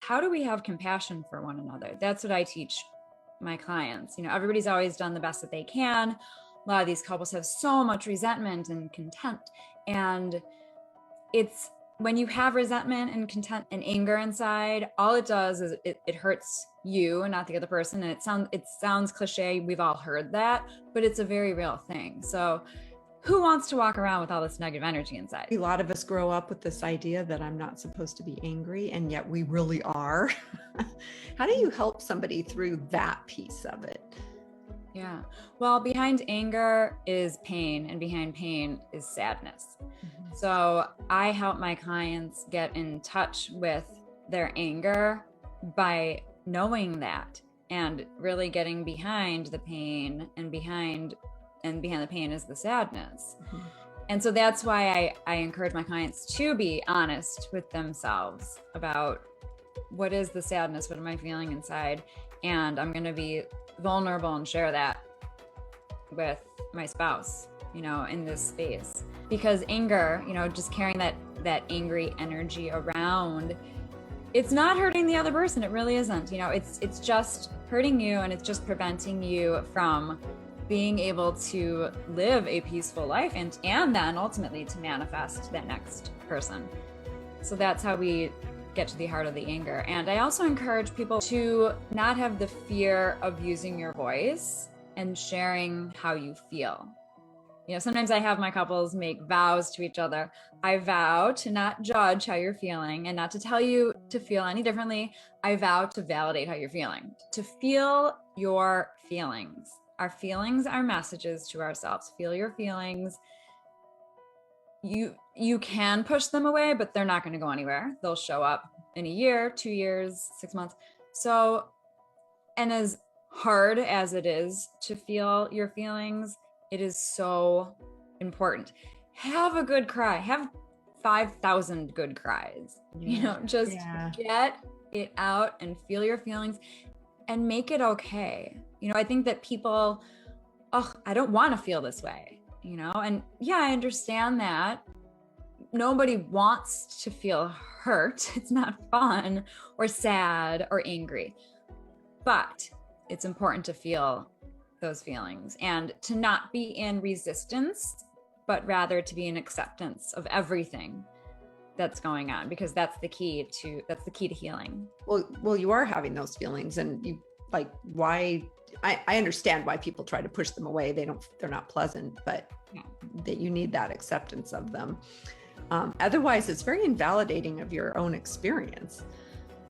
how do we have compassion for one another? That's what I teach my clients. Everybody's always done the best that they can. A lot of these couples have so much resentment and contempt. And it's when you have resentment and contempt and anger inside, all it does is it hurts you and not the other person. And it sounds cliche. We've all heard that, but it's a very real thing. So who wants to walk around with all this negative energy inside? A lot of us grow up with this idea that I'm not supposed to be angry, and yet we really are. How do you help somebody through that piece of it? Yeah. Well, behind anger is pain, and behind pain is sadness. Mm-hmm. So I help my clients get in touch with their anger by knowing that and really getting behind the pain, and behind the pain is the sadness. Mm-hmm. And so that's why I encourage my clients to be honest with themselves about what is the sadness, what am I feeling inside? And I'm going to be vulnerable and share that with my spouse, in this space. Because anger, just carrying that angry energy around, it's not hurting the other person. It really isn't. It's just hurting you, and it's just preventing you from being able to live a peaceful life and then ultimately to manifest that next person. So that's how we get to the heart of the anger. And I also encourage people to not have the fear of using your voice and sharing how you feel. Sometimes I have my couples make vows to each other. I vow to not judge how you're feeling and not to tell you to feel any differently. I vow to validate how you're feeling, to feel your feelings. Our feelings are messages to ourselves. Feel your feelings. You can push them away, but they're not going to go anywhere. They'll show up in a year, 2 years, 6 months. So, and as hard as it is to feel your feelings, it is so important. Have a good cry. Have 5,000 good cries. Get it out and feel your feelings and make it okay. I think that people, I don't want to feel this way, and yeah, I understand that. Nobody wants to feel hurt. It's not fun or sad or angry, but it's important to feel those feelings and to not be in resistance, but rather to be in acceptance of everything that's going on, because that's the key to healing. Well, you are having those feelings, and you why I understand why people try to push them away. They're not pleasant, but that you need that acceptance of them. Otherwise, it's very invalidating of your own experience.